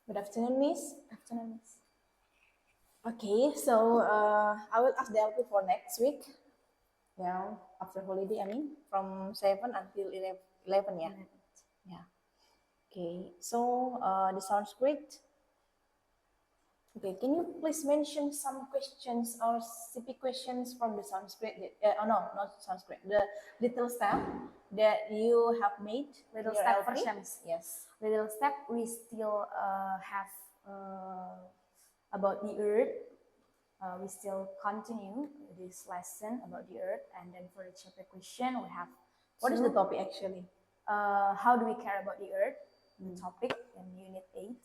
Good afternoon, Miss. Afternoon, Miss. Okay, so I will ask the LP for next week. Yeah, after holiday, I mean, from 7 until 11, yeah. Yeah. Okay, so this sounds great. Okay, can you please mention some questions or CP questions from the Sanskrit? Oh no, not Sanskrit. The little step that you have made. Little in your step LP? versions. Yes. Little step, we still have about the earth. We still continue this lesson about the earth, and then for the chapter question, we have What is the topic actually? how do we care about the earth? The topic in Unit 8,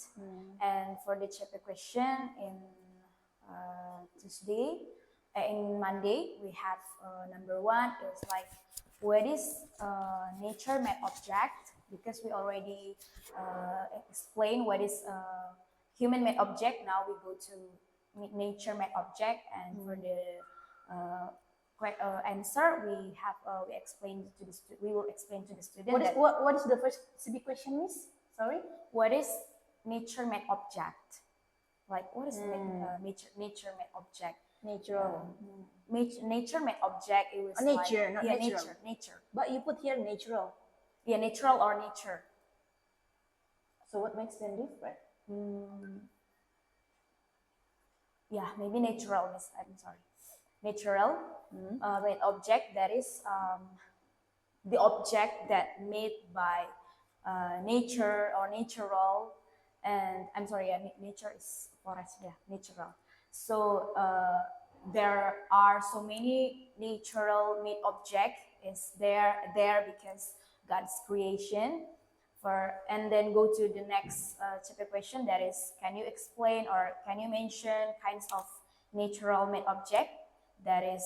and for the chapter question in Tuesday, in Monday, we have number 1 is like what is nature-made object, because we already explained what is human-made object. Now we go to nature-made object, and for the answer we explain to the we will explain to the student What is the first CP question, Miss? Sorry. what is nature-made object. Like what is nature-made object? Natural. Nature-made object. It was nature, like, not yeah, natural. nature. But you put here natural. Yeah, natural or nature. So what makes them different? Yeah, maybe natural. Miss, I'm sorry. Natural made object, that is the object that made by nature or natural. And I'm sorry, yeah, nature is forest. Yeah, natural. So there are so many natural made object is there because God's creation. And then go to the next chapter question, that is, can you explain or can you mention kinds of natural made object? That is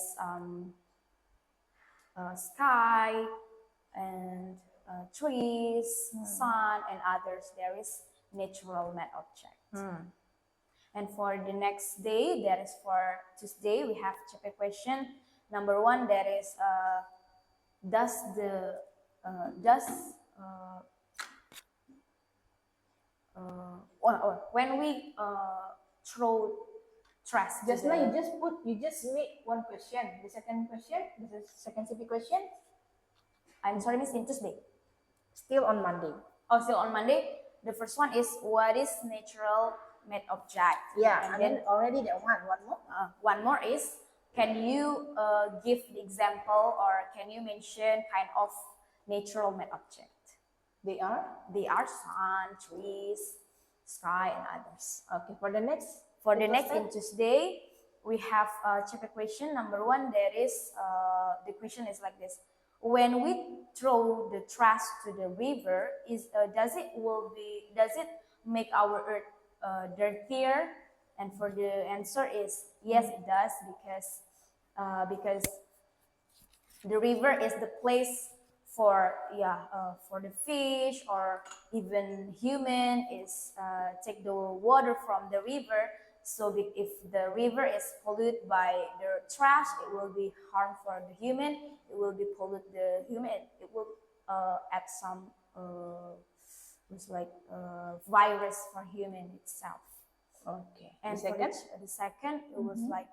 sky and trees, sun, and others. There is natural made object. And for the next day, that is for Tuesday, we have chapter question number 1. That is, when we throw trash. Just now you just made one question. The second question, the second CP question, I'm sorry, Miss, in Tuesday. still on Monday. Oh, still on Monday. The first one is what is natural made object. Yeah, and then already that one. One more. One more is, can you give the example or can you mention kind of natural made object? They are. They are sun, trees, sky, and others. Okay. For the next. For the next in Tuesday, we have chapter question number 1. There is the question is like this: when we throw the trash to the river, does it make our earth dirtier? And for the answer is yes, it does, because the river is the place for the fish or even human is take the water from the river. So if the river is polluted by the trash, it will be harm for the human. It will be pollute the human. It will add some virus for human itself. Okay. And the second, it was like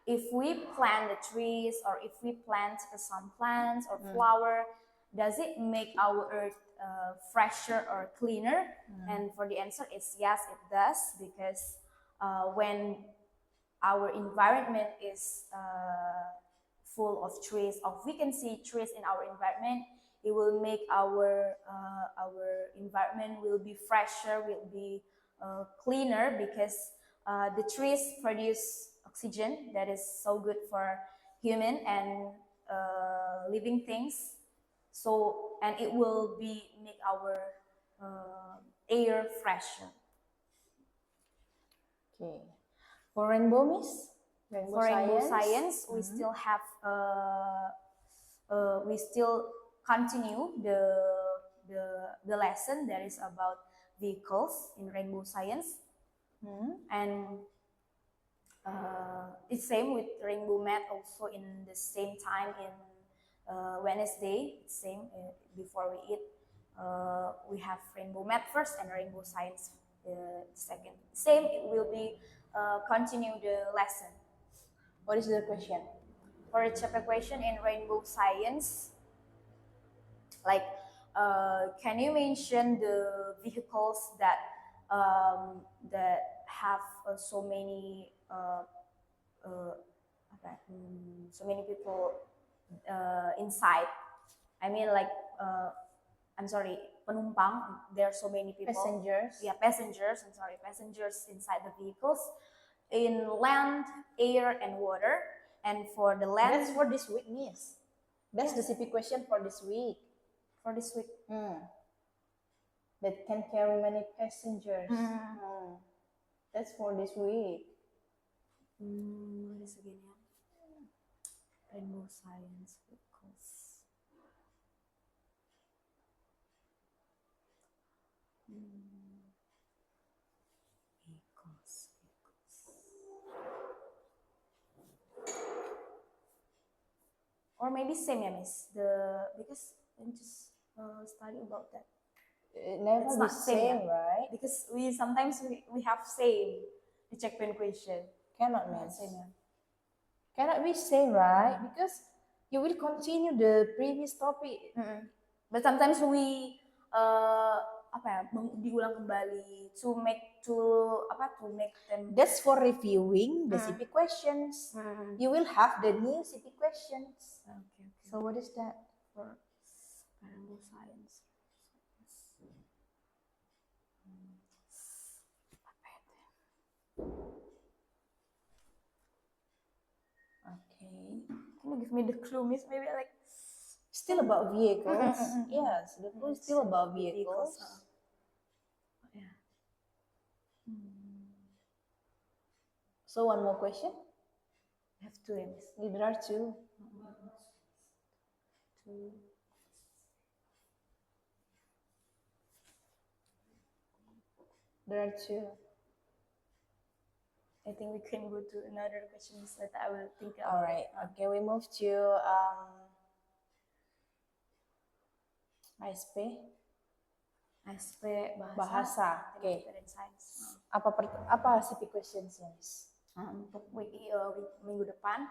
if we plant the trees or if we plant some plants or flower, does it make our earth fresher or cleaner? And for the answer is yes, it does, because when our environment is full of trees, or we can see trees in our environment, it will make our environment will be fresher, will be cleaner, because the trees produce oxygen that is so good for human and living things. So, and it will be make our air fresher. Okay. For rainbow, Miss? For rainbow science, we still have we still continue the lesson that is about vehicles in rainbow science. And it's same with rainbow math also in the same time in Wednesday. It's same before we eat we have rainbow math first and rainbow science second. Same, it will be continue the lesson. What is the question? For a chapter question in rainbow science, like can you mention the vehicles that that have so many so many people inside? I mean, like I'm sorry, penumpang. There are so many people. Passengers. Yeah, passengers. I'm sorry, passengers inside the vehicles in land, air, and water. And for the land, That's for this week, Miss. That's the CP question for this week. for this week. That can carry many passengers. That's for this week. What is again? Rainbow science vehicles. Vehicles. Or maybe same, yeah, Miss. Because I just study about that. It never It's be not same, same, yeah. right? Because we sometimes we have same the checkpoint question. Cannot, Not Miss. same, yeah. Cannot be same, right? Because you will continue the previous topic. But sometimes we diulang kembali to make them. That's for reviewing the CP questions. You will have the new CP questions. Okay. So what is that? For rainbow science. Okay. Can you give me the clue, Miss? Maybe like Still about vehicles. Yes, the clue is still about vehicles. vehicles. Yeah. So one more question. I have two, Miss. There are two. Two. There are two. I think we can go to another questions that I will think of. All right. Okay, we move to ASP. ASP Bahasa. Oke. dan sains. Apa CP questionsnya, Miss? Untuk minggu depan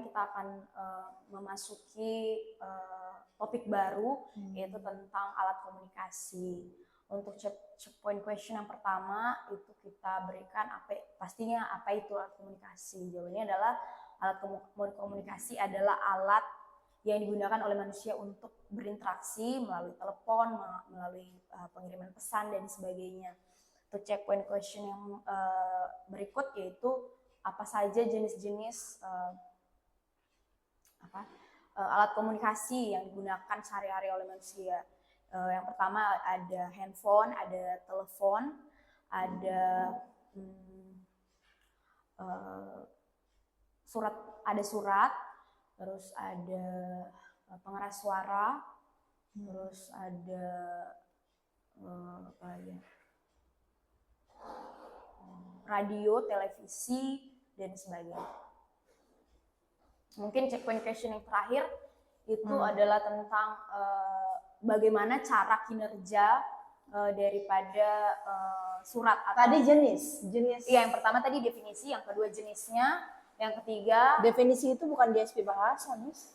kita akan memasuki topik baru yaitu tentang alat komunikasi. Untuk checkpoint question yang pertama itu kita berikan pastinya apa itu alat komunikasi. Jawabannya adalah alat komunikasi adalah alat yang digunakan oleh manusia untuk berinteraksi melalui telepon, melalui pengiriman pesan dan sebagainya. Untuk checkpoint question yang berikut yaitu apa saja jenis-jenis alat komunikasi yang digunakan sehari-hari oleh manusia. Yang pertama ada handphone, ada telepon, ada surat, terus ada pengeras suara, terus ada radio, televisi, dan sebagainya. Mungkin checkpoint question yang terakhir itu adalah tentang bagaimana cara kinerja daripada surat atau Tadi jenis. Iya, yang pertama tadi definisi, yang kedua jenisnya, yang ketiga Definisi itu bukan di SP bahasa, Miss.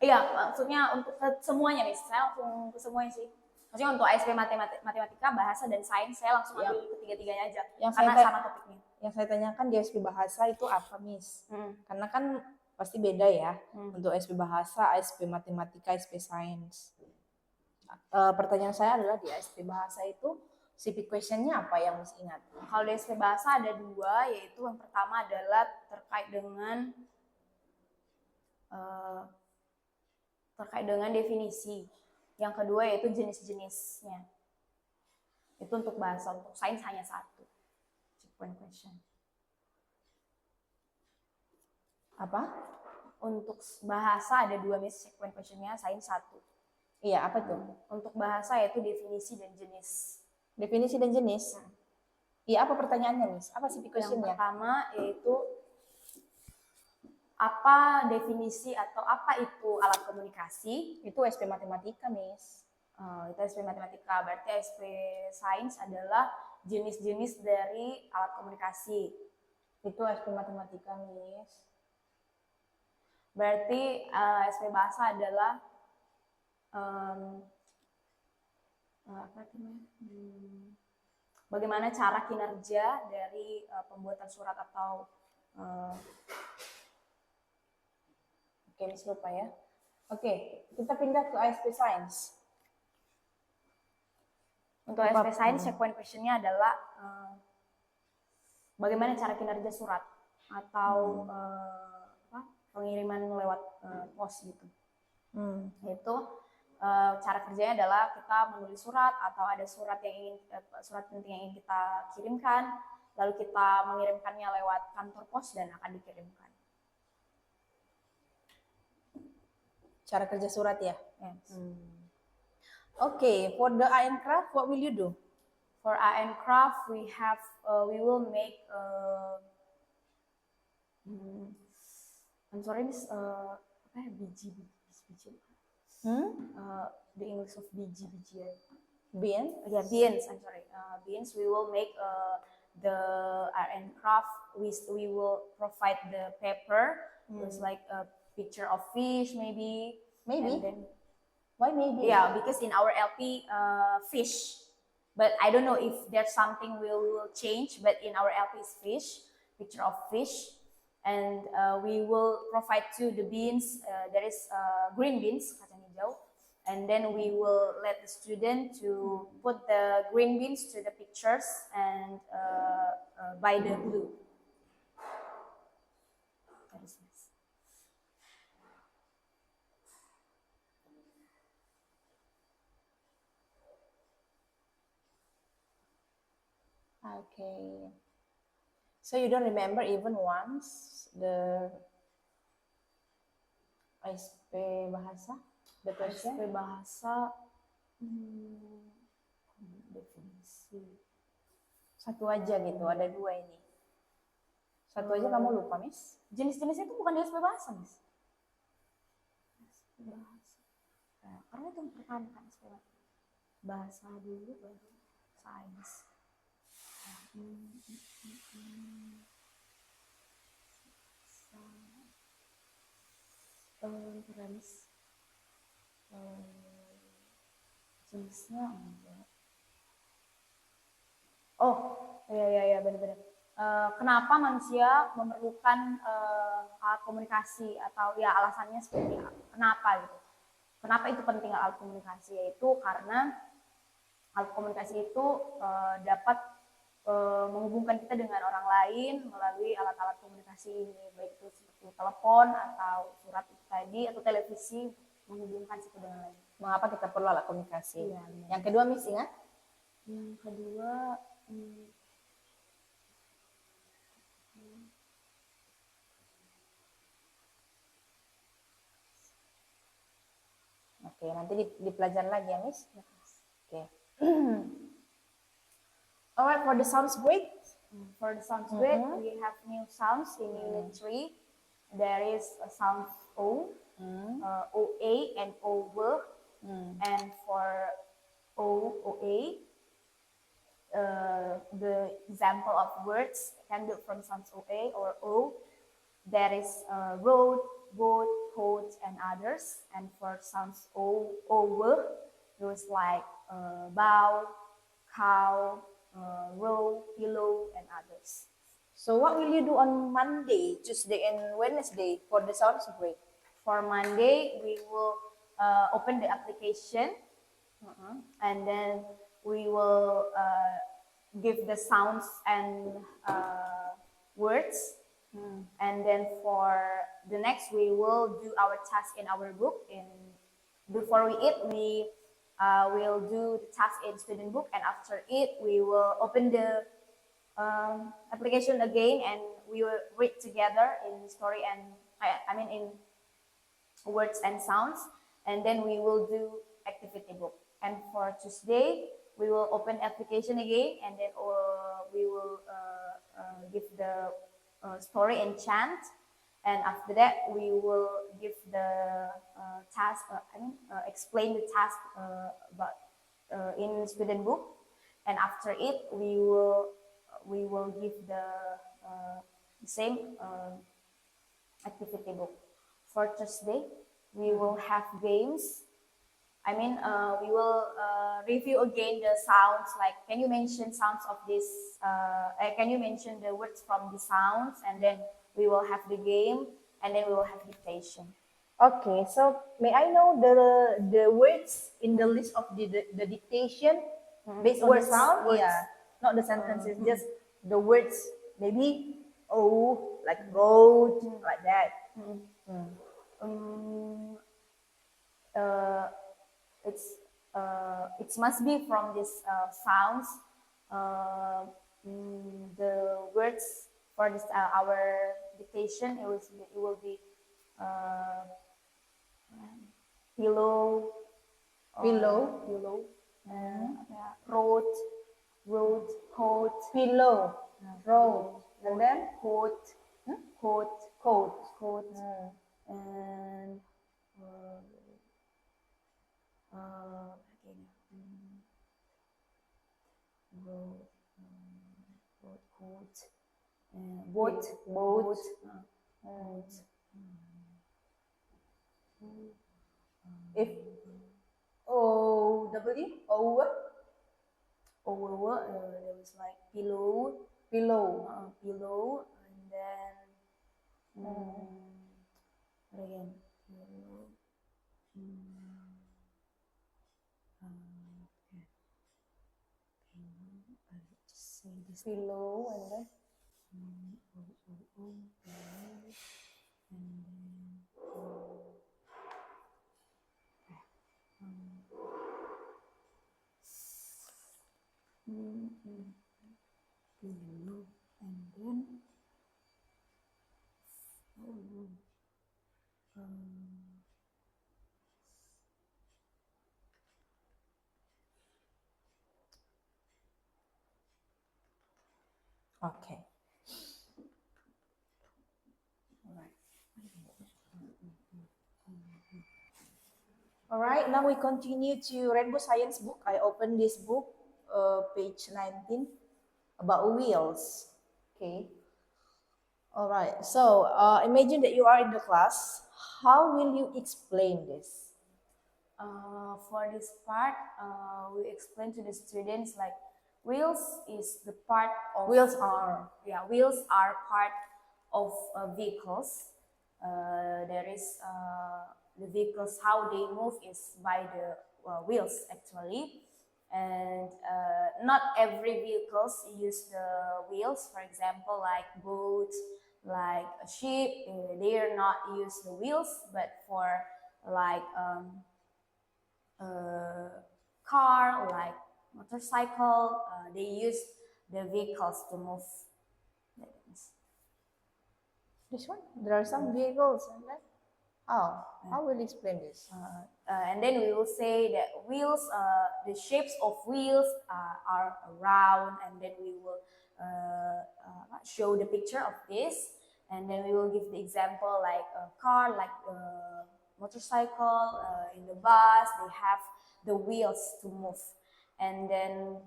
iya, maksudnya untuk semuanya, Miss. Saya langsung ke semuanya sih. Maksudnya untuk ASP matematika, bahasa dan sains saya langsung ambil ketiga-tiganya aja. Karena sama topiknya. Yang saya tanyakan di SP bahasa itu apa, Miss? Karena kan pasti beda ya untuk SP bahasa, SP matematika, SP sains. Pertanyaan saya adalah di SP bahasa itu CP questionnya apa yang Miss ingat? Kalau di SP bahasa ada dua, yaitu yang pertama adalah terkait dengan definisi. Yang kedua yaitu jenis-jenisnya. Itu untuk bahasa, untuk sains hanya satu. Checkpoint question. Apa? Untuk bahasa ada dua, Miss, checkpoint questionnya, sains satu. Iya, apa tuh? Untuk bahasa yaitu definisi dan jenis. Definisi dan jenis? Iya, apa pertanyaannya, Miss? Apa CP questionnya? Yang pertama yaitu apa definisi atau apa itu alat komunikasi? Itu SP matematika, Miss. Itu SP matematika, berarti SP sains adalah jenis-jenis dari alat komunikasi. Itu SP matematika, Miss. Berarti SP bahasa adalah apa namanya? Bagaimana cara kinerja dari pembuatan surat atau Oke, Miss lupa ya. Oke, kita pindah ke ASP Science. untuk SP Sains, checkpoint questionnya adalah bagaimana cara kinerja surat atau pengiriman lewat pos gitu. Yaitu cara kerjanya adalah kita menulis surat atau ada surat penting yang ingin kita kirimkan, lalu kita mengirimkannya lewat kantor pos dan akan dikirimkan. Cara kerja surat ya. Yes. Okay, for the art and craft, what will you do? For art and craft, we will make I'm sorry, Miss, apa ya, biji. The English of bijian. Bean? Yeah, beans. I'm sorry. Beans. We will make the art and craft. We will provide the paper. It's like a picture of fish, maybe. Maybe. And then, Why maybe? yeah, because in our LP, fish. But I don't know if there's something we will change. But in our LP is fish, picture of fish, and we will provide to the beans. There is green beans, kacang hijau. And then we will let the student to put the green beans to the pictures and by the glue. That is nice. Okay. So you don't remember even once the ASP bahasa? The question? SP bahasa definisi. Satu aja gitu, ada dua ini. Satu aja kamu lupa, Miss? Jenis-jenisnya itu bukan di SP bahasa, Miss. SP bahasa. Nah, karena itu yang pertama kan SP bahasa dulu baru sains. Miss. Jenisnya enggak. Oh, ya benar-benar. Kenapa manusia memerlukan alat komunikasi atau ya alasannya seperti kenapa gitu? Kenapa itu penting alat komunikasi? Yaitu karena alat komunikasi itu dapat menghubungkan kita dengan orang lain melalui alat-alat komunikasi ini, baik itu seperti telepon atau surat itu tadi atau televisi, menghubungkan satu dengan lain. Mengapa kita perlu alat komunikasi? Iya, yang kedua, Miss, ingat? Yang kedua, Oke, nanti dipelajari lagi ya, Miss? Oke. Alright, for the sounds break. For the sounds break, we have new sounds in Unit 3. There is a sound O, OA, and OV. And for OA, the example of words can be from sounds OA or O. There is road, boat, coat, and others. And for sounds OV, those like bow, cow, row, pillow, and others. So what will you do on Monday, Tuesday, and Wednesday for the sounds break? For Monday, we will open the application, and then we will give the sounds and words. And then for the next, we will do our task in our book. Before we eat, we will do the task in student book, and after it, we will open the application again, and we will read together in story and I mean in words and sounds, and then we will do activity book. And for Tuesday, we will open application again, and then we will give the story and chant, and after that we will give the task. Explain the task about in student book, and after it we will give the same activity book. For Thursday, we will have games. We will review again the sounds. Like, can you mention sounds of this? Can you mention the words from the sounds? And then we will have the game, and then we will have dictation. Okay, so may I know the words in the list of the dictation based on the Words, sound? words. Yeah, not the sentences, just the words. Maybe like road, like that. Um, uh, it must be from these sounds. The words for this our dictation, it will be uh, pillow, Pillow, pillow, road, road, coat, pillow, road, and then coat, coat, coat. coat, and again, road, road, coat, boat, Boat. boat, If O W O over, there was like pillow, pillow. pillow, and then what again, pillow, just say this, Pillow and then pillow, and then okay. All right, now we continue to Rainbow Science book. I open this book, page 19, about wheels. Okay. All right, so imagine that you are in the class. How will you explain this? for this part, we explain to the students like wheels is the part of Wheels are. wheels are part of vehicles. There is the vehicles, how they move is by the wheels actually, and not every vehicles use the wheels. For example, like boats, like a ship, they are not use the wheels, but for like car, like motorcycle, they use the vehicles to move. This one? There are some vehicles and then how will you explain this? And then we will say that wheels, the shapes of wheels are round, and then we will show the picture of this, and then we will give the example like a car, like a motorcycle, in the bus, they have the wheels to move, and then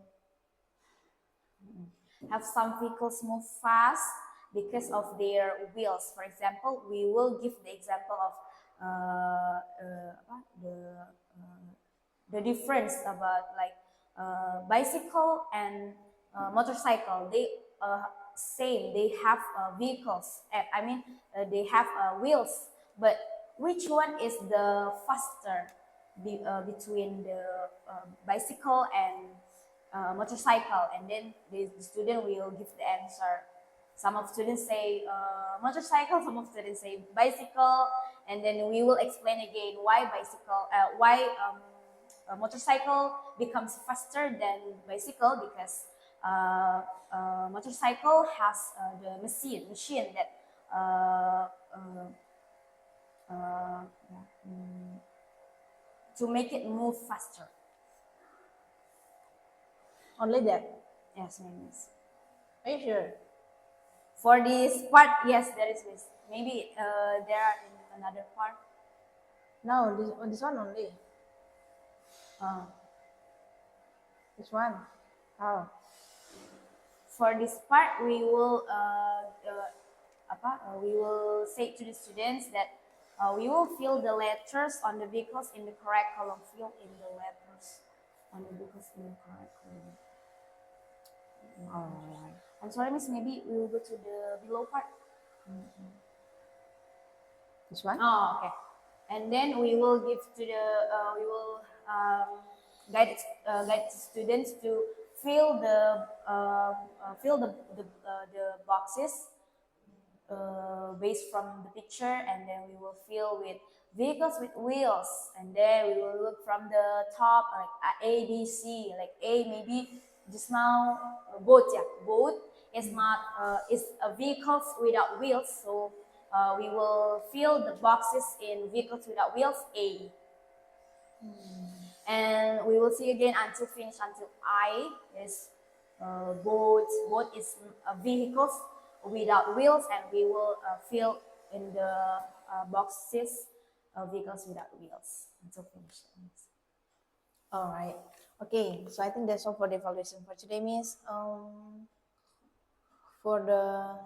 have some vehicles move fast because of their wheels. For example, we will give the example of the difference about like bicycle and motorcycle. They same. They have vehicles. They have wheels. But which one is the faster between the bicycle and motorcycle? And then the student will give the answer. Some of students say motorcycle, some of students say bicycle, and then we will explain again why motorcycle becomes faster than bicycle, because motorcycle has the machine that to make it move faster. Only that. Yes, miss. Are you sure? For this part, yes, there is miss. Maybe there are in another part. No, this one only. This one. How? For this part, we will we will say to the students that we will fill the letters on the vehicles in the correct column. Fill in the letters on the vehicles in the correct column. Alright. I'm sorry, Miss. Maybe we will go to the below part. This one? Oh, okay. And then we will give to the we will guide students to fill the boxes based from the picture, and then we will fill with vehicles with wheels, and then we will look from the top like A, B, C. Like A, maybe just now boat, yeah, boat is not is a vehicles without wheels, so we will fill the boxes in vehicles without wheels A. And we will see again until finish until I is boat. Boat is vehicles without wheels, and we will fill in the boxes vehicles without wheels until finish. Alright. Okay, so I think that's all for the evaluation for today, Miss. For the,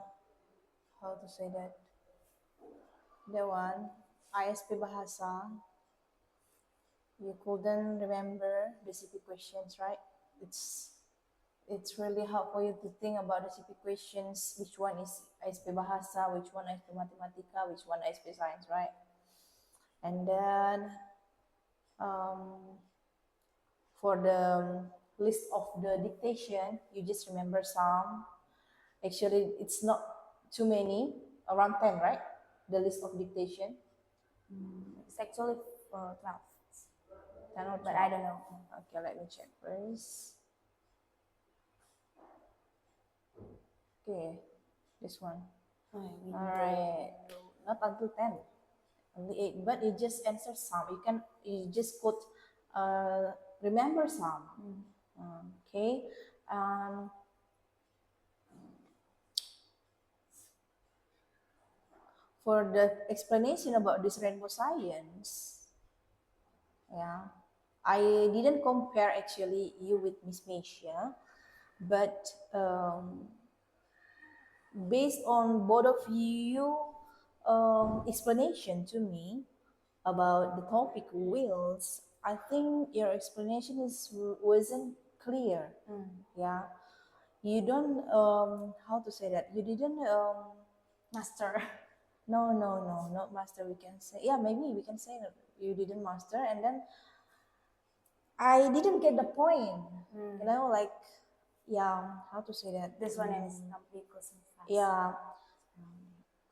how to say that? The one, ISP Bahasa, you couldn't remember the CP questions, right? It's really hard for you to think about the CP questions, which one is ISP Bahasa, which one ISP Matematika, which one ISP Science, right? And then for the list of the dictation, you just remember some. Actually, it's not too many, around 10, right? The list of dictation. It's actually 12, 10 or 12. but I don't know. Okay, let me check first. Okay, this one. Alright, not until 10, only 8, but you just answer some. You just put, remember some. Okay. For the explanation about this rainbow science, yeah, I didn't compare actually you with Miss Meisha, but based on both of you explanation to me about the topic wheels, I think your explanation wasn't clear. Yeah, you don't how to say that, you didn't Master. no, not master, we can say. Yeah, maybe we can say that you didn't master, and then I didn't get the point. You know, like, yeah, how to say that? This one is not vehicles and fast. Yeah,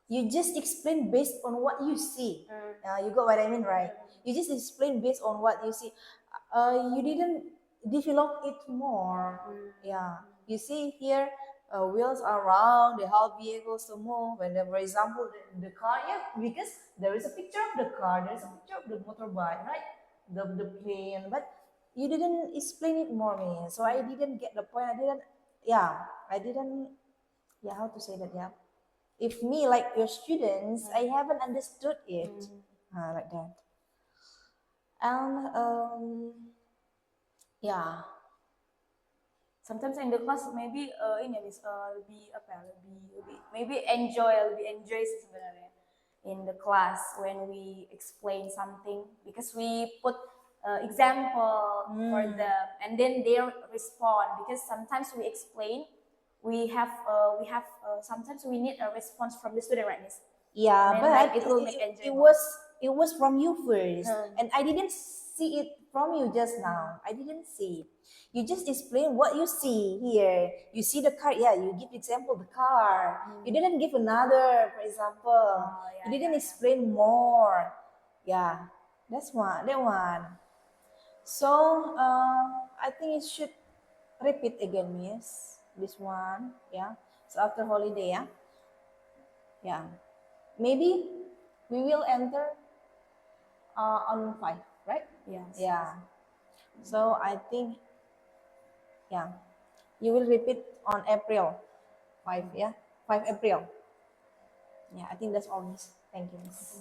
you just explain based on what you see. You got what I mean, right? You just explain based on what you see. You didn't develop it more. Yeah, you see here, wheels are round, they help vehicles to move. And then, for example, the car, yeah, because there is a picture of the car, there is a picture of the motorbike, right? The plane, but you didn't explain it more, me. So I didn't get the point. I didn't, yeah, how to say that, yeah. If me, like your students, I haven't understood it. Like that. And yeah, Sometimes in the class maybe ini Miss lebih apa ya, lebih maybe lebih enjoy sih sebenarnya in the class when we explain something, because we put example for them, and then they respond, because sometimes we explain, we have sometimes we need a response from the student, right, Miss? yeah, And then, but like, it will make it enjoyable. was from you first, and I didn't see it from you just now. I didn't see it. You just explain what you see here. You see the car, yeah. You give example the car. You didn't give another, for example. You didn't explain more. Yeah, that's one. That one. So I think it should repeat again, Miss. This one, yeah. So after holiday, yeah. Yeah, maybe we will enter on 5, right? Yes. Yeah. So I think, yeah, you will repeat on April 5, yeah, 5 April. Yeah, I think that's all, Miss. Thank you, Miss.